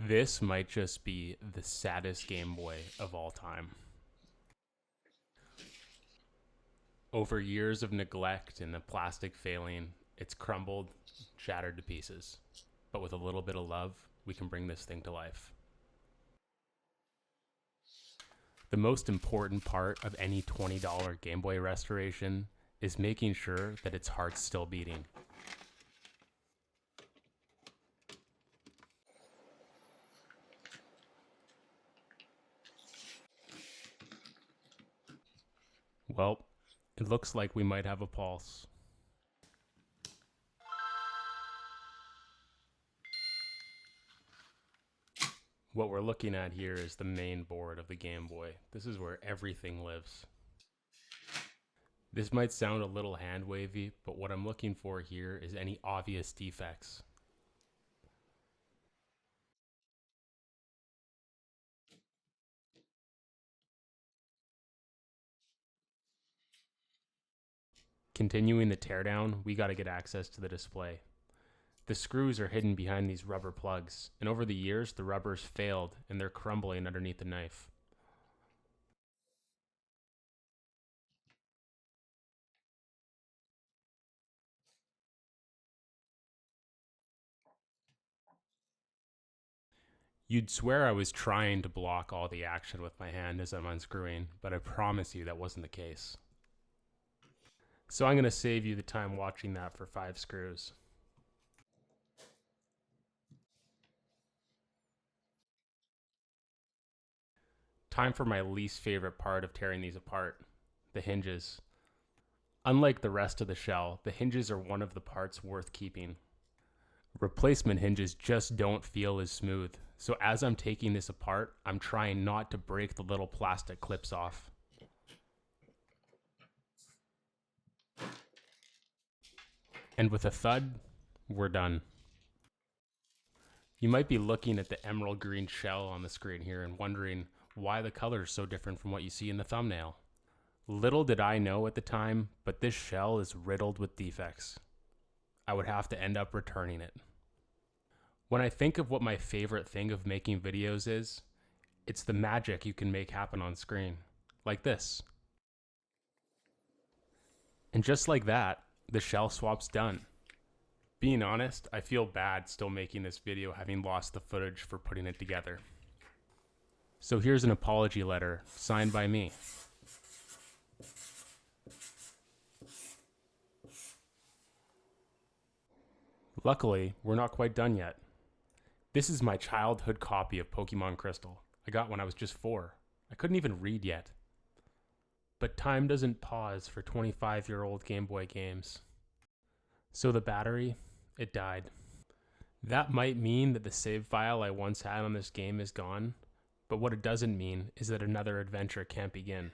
This might just be the saddest Game Boy of all time. Over years of neglect and the plastic failing, it's crumbled, shattered to pieces. But with a little bit of love, we can bring this thing to life. The most important part of any $20 Game Boy restoration is making sure that its heart's still beating. Well, it looks like we might have a pulse. What we're looking at here is the main board of the Game Boy. This is where everything lives. This might sound a little hand wavy, but what I'm looking for here is any obvious defects. Continuing the teardown, we got to get access to the display. The screws are hidden behind these rubber plugs, and over the years, the rubbers failed and they're crumbling underneath the knife. You'd swear I was trying to block all the action with my hand as I'm unscrewing, but I promise you that wasn't the case. So I'm going to save you the time watching that for 5 screws. Time for my least favorite part of tearing these apart, the hinges. Unlike the rest of the shell, the hinges are one of the parts worth keeping. Replacement hinges just don't feel as smooth, so as I'm taking this apart, I'm trying not to break the little plastic clips off. And with a thud, we're done. You might be looking at the emerald green shell on the screen here and wondering why the color is so different from what you see in the thumbnail. Little did I know at the time, but this shell is riddled with defects. I would have to end up returning it. When I think of what my favorite thing of making videos is, it's the magic you can make happen on screen, like this. And just like that, the shell swap's done. Being honest, I feel bad still making this video having lost the footage for putting it together. So here's an apology letter signed by me. Luckily, we're not quite done yet. This is my childhood copy of Pokemon Crystal. I got when I was just 4. I couldn't even read yet. But time doesn't pause for 25-year-old Game Boy games. So the battery, it died. That might mean that the save file I once had on this game is gone, but what it doesn't mean is that another adventure can't begin.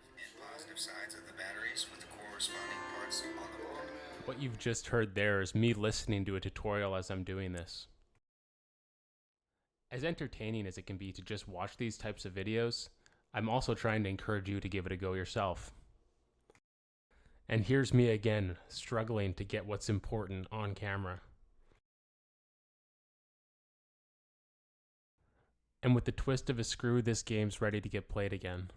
Positive sides of the batteries with the corresponding parts on the board. What you've just heard there is me listening to a tutorial as I'm doing this. As entertaining as it can be to just watch these types of videos, I'm also trying to encourage you to give it a go yourself. And here's me again, struggling to get what's important on camera. And with the twist of a screw, this game's ready to get played again.